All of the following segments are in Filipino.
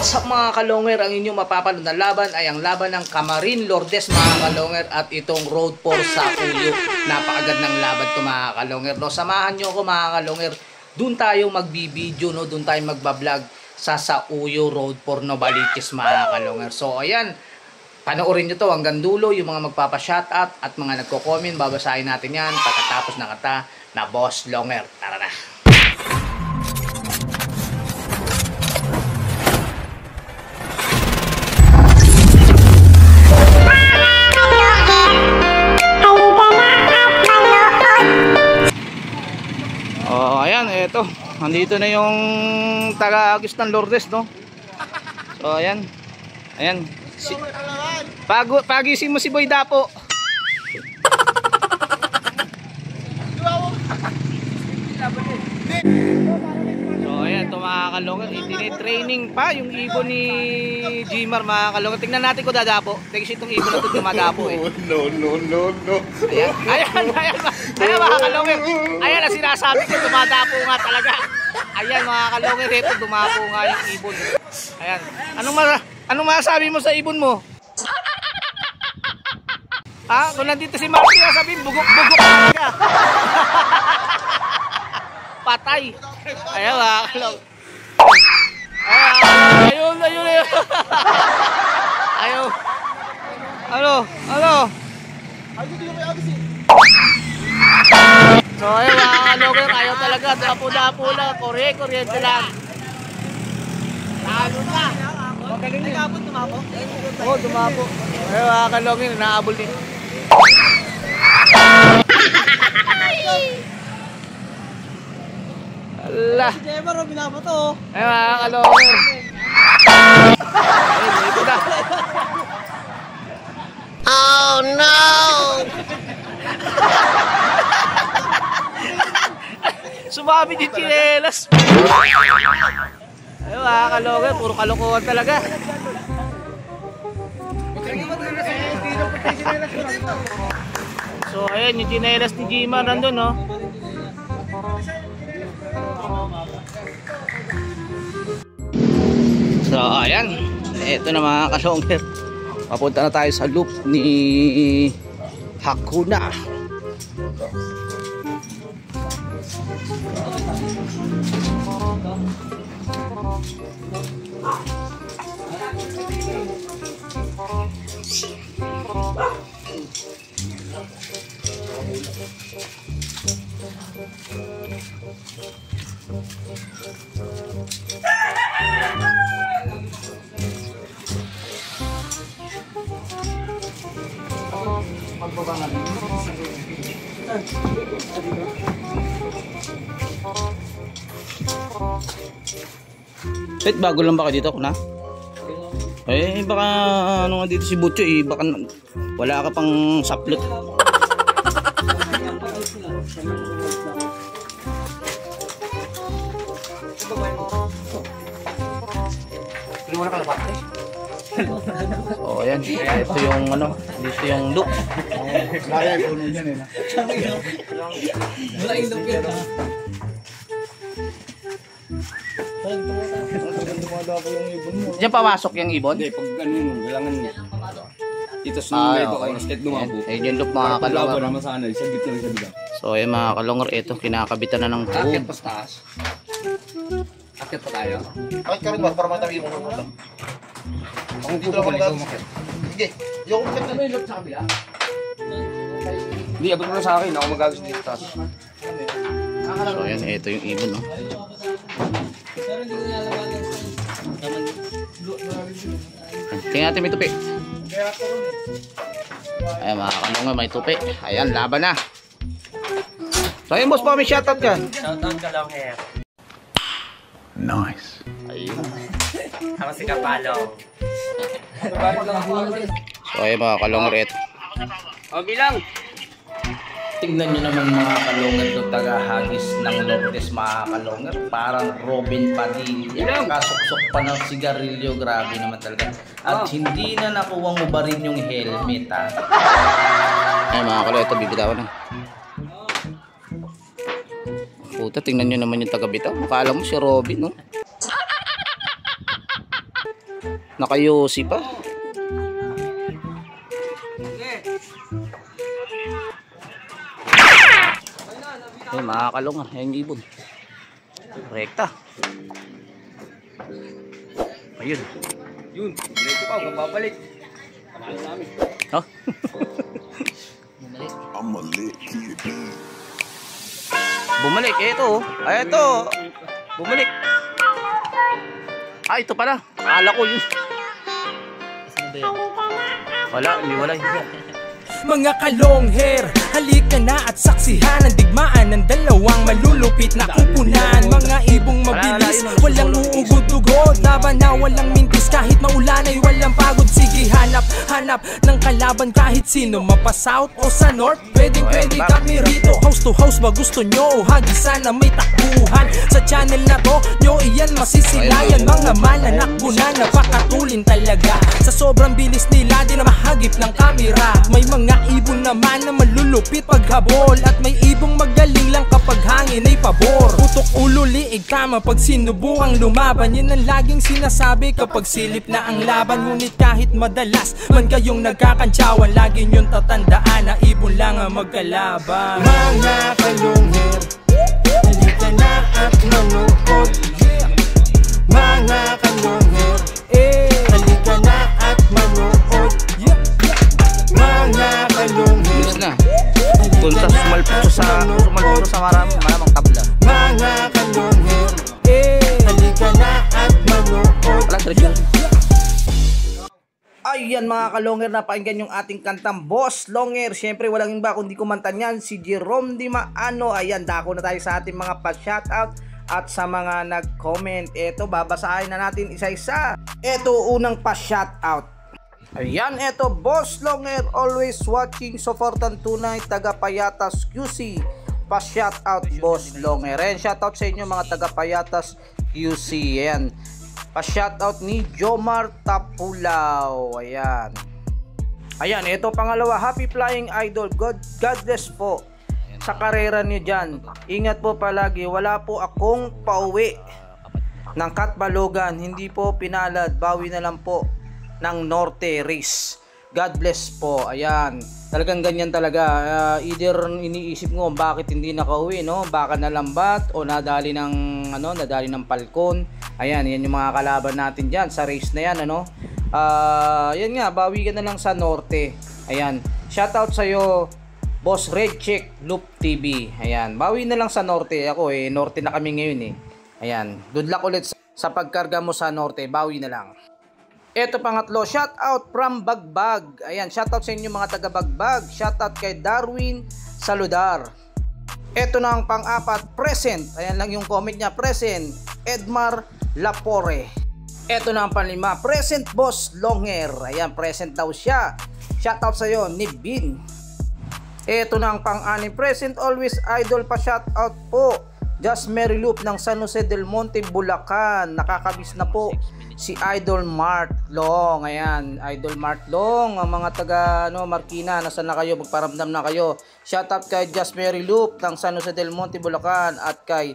What's up mga kalonger? Ang inyong mapapanood na laban ay ang laban ng Camarines Lourdes mga kalonger at itong Road 4 sa Uyo. Napakagandang laban to mga kalonger. No, samahan nyo ako mga kalonger. Doon tayo magbibideo, no? Doon tayo magbablog sa Uyo Road 4 no Baliches mga kalonger. So ayan, panoorin nyo to hanggang dulo. Yung mga magpapa-shoutout at mga nagko-comment, babasahin natin yan pagkatapos ng kata na Boss Longer. Tara na! Ayan, eto. Nandito na yung taga-Agis ng Lourdes, no? So, ayan. Ayan. Pagising mo si Boy Dapo. So, ayan. Ito mga kalungan. Itinitraining pa yung ibon ni Jimar mga kalungan. Tingnan natin kung dadapo. Kasi itong ibon na ito dumadapo eh. No. Ayan. Ayan mga kalungan. Ayan ang sinasabi ko, dumadapo nga talaga. Ayan mga kalungan, ito dumapo nga yung ibon. Ayan. Anong masasabi mo sa ibon mo? Ha? Kung nandito si Marty, sabihin bugok-bugok talaga. Patay. Ayan mga kalungan. Ayun. Ayun. Ano? So ayun mga kalungan, ayaw talaga, dapo lang, kuryente lang. Naabot na. Nag-abot, dumapo? Oo, dumapo. Ayun mga kalungan, naabol din. Allah. Si Jemar, binapo to. Ayun mga kalungan. Ayun, ito na. Oh no! Sumami yung chinelas. Ayun mga kalungan, puro kalokohan talaga. So ayun, yung chinelas ni Jimar nandun, no? So ayan, eto na mga kalungan. Papunta na tayo sa loop ni Hakuna. Wait, bago lang ba kayo dito, Kuna? Eh, baka ano nga dito si Butcho eh, baka wala ka pang saplot. Oh, ayan. Ito yung ano, dito yung loop. Kaya puno dyan eh. Wala yung loop yun. Diyan papasok yung ibon? Hindi, pag ano yun, kailangan dito sa ito kayo, step dumabo. Ayun yung loop mga kalungar. Naman sana, sa gitna ng sabihan. So ayun mga kalungar, ito kinakabitan na ng tube. Akit pa sa taas. Akit pa tayo. Akit ka rin ba, para matabi mo muna. Ang dito lang mga umakit. Sige, yung umakit na. Ano yung loop sa kabila? Hindi, abot mo na sa akin, ako magagos dito taas. So ayan, ito yung ibon, no? Tingnan natin may tupi. Ayan mga kalungan, may tupi. Ayan, laban na. So ayun boss, may shoutout ka. Shoutout ka lang here. Nice. Ayun. Ako si Kapalong. So ayun mga kalungan, ito. O bilang. Tingnan nyo naman mga kalungan ito, taga-Hagis ng Lourdes mga kalungan. Parang Robin Padilla. Kasuksok pa ng sigarilyo, grabe naman talaga. At hindi na nakuha mo ba rin yung helmet, ha? Ay mga kalungan, ito bibitawan na. Puta, tingnan nyo naman yung taga-bitaw. Akala mo si Robin, no? Nakayosi pa. Ay, makakalong yung ibon. Rekta. Ayun. Yun, dito pa, mababalik. Kamahal namin. Oh. Bumalik. Ito. Ay, ito. Bumalik. Ah, ito pala. Akala ko yun. Wala, umiwalay. Mga kalongher, halika na at saksihan ang digmaan ng dalawang malulupit na kupunan. Mga ibong mabilis, walang uugod-ugod, laban na walang mintis. Kahit maulan ay walang pagod. Sige, hanap ng kalaban kahit sino. Mapa-south o sa north, pwede kami rito. House to house ba gusto nyo? Hagisan na may takbuhan. Sa channel na to, nyo iyan masisilayan. Mga mananakbo na napakatulin talaga. Sa sobrang bilis nila, di na mahagip ng kamera. May mga ibon naman na malulupit paghabol, at may ibong magaling lang kapag hangin ay pabor. Putok ulo, liig tama pag sinubukang lumaban. Yan ang laging sinasabi kapag silip na ang laban. Ngunit kahit madalas man kayong nagkakantsawan, lagi nyong tatandaan na ibon lang ang magkalaban. Mga kalongher, halika na at manood. Mga kalongher, halika na at manood. Mga kalongher, Bilis na. Punta sumalpuso sa maramang tabla. mga kalongher, halika na at manood. Wala, diretso. Ayan mga kalongher, napakinggan yung ating kantang Boss Longer. Siyempre walang iba kundi kumanta niyan si Jerome Di Maano. Ayan, dako na tayo sa ating mga pa-shoutout at sa mga nag-comment. Eto, babasahin na natin isa-isa. Eto, unang pa-shoutout. Ayan, eto, Boss Longer, always watching, supportan tunay, taga Payatas QC. Pa-shoutout Boss Longer. Ayan, shoutout sa inyo mga taga Payatas QC. Ayan, pa-shoutout ni Jomar Tapulaw. Ayan. Ayan, ito pangalawa. Happy flying idol. God bless po sa karera niyo dyan. Ingat po palagi. Wala po akong pauwi ng Katbalogan. Hindi po pinalad. Bawi na lang po ng Norte Race. God bless po. Ayan. Talagang ganyan talaga. Either iniisip mo bakit hindi nakauwi, no? Baka nalambat o nadali ng palkon. Ayan, yan yung mga kalaban natin diyan sa race na yan, ano? Yan nga, bawi ka na lang sa Norte. Ayan. Shoutout sa iyo, Boss Red Check Loop TV. Ayan, bawi na lang sa Norte. Ako Norte na kami ngayon eh. Ayan. Good luck ulit sa pagkarga mo sa Norte. Bawi na lang. Ito pangatlo, shoutout from Bagbag. Ayan, shoutout sa inyo mga taga Bagbag. Shoutout kay Darwin Saludar. Ito na ang pang-apat, present. Ayan lang yung comment niya, present. Edmar Lapore. Ito na ang panlima, present Boss Longer. Ayan, present daw siya. Shoutout sa iyo, Nibin. Ito na ang pang-anim, present always idol, pa shoutout po. Just Mary Loop ng San Jose del Monte, Bulacan. Nakakabis na po si Idol Mart Long. Ayan, Idol Mart Long. Ang mga taga Marikina, nasa na kayo? Magparamdam na kayo. Shoutout kay Just Mary Loop ng San Jose del Monte, Bulacan, at kay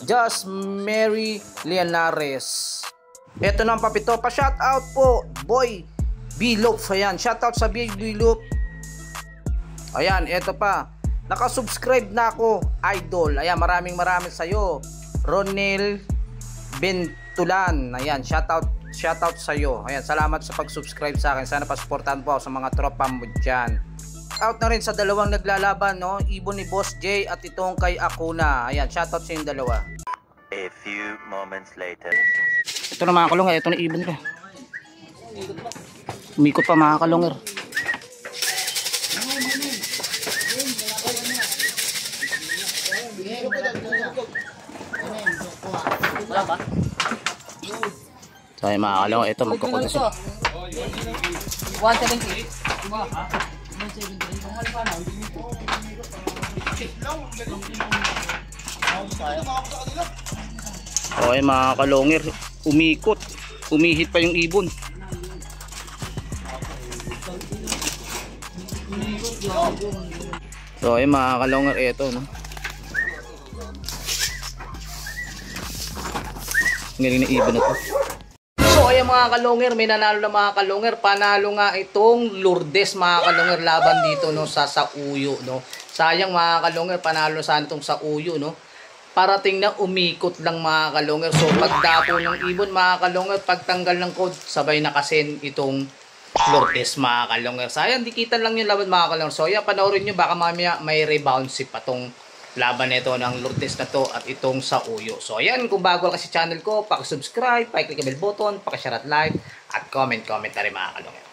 Just Mary Leonares. Ito na ang papito, pa shoutout po Boy B-Loop. Ayan, shoutout sa Boy B-Loop. Ayan, ito pa, nakasubscribe na ako, idol. Ayan, maraming sa'yo, Ronel Bentulan. Ayan, shoutout sa'yo. Ayan, salamat sa pag-subscribe sa akin. Sana pasuportahan po ako sa mga tropa mo dyan. Out na rin sa dalawang naglalaban, no? Ibon ni Boss J at itong kay Akuna. Ayan, shoutout sa yung dalawa. A few moments later. Ito na mga kalongger, ito na ibon ko. Umikot pa mga kalongger. So ay mga kalongger, ito magkukunta siya. 170. Okay mga kalongger, umikot, umihit pa yung ibon. So ay mga kalongger, eto no. Galing na ibon na to. So So ayan mga kalongger, may nanalo na mga kalongger. Panalo nga itong Lourdes mga kalongger laban dito no sa Sauyo no. Sayang mga kalongger, panalo sana itong Sauyo no. Parating na umikot lang mga kalongger. So pagdapo ng ibon mga kalongger, pagtanggal ng code, sabay na kasen itong Lourdes mga kalongger. Sayang, dikitan lang yung laban mga kalongger. So ayan, panoorin nyo, baka mamaya may rebound si patong laban nito ng Lourdes na to at itong Sauyo. So ayan, kung bago ka sa channel ko, paki-subscribe, paki-click ang bell button, paki-share at like, at comment na rin mga kalongger.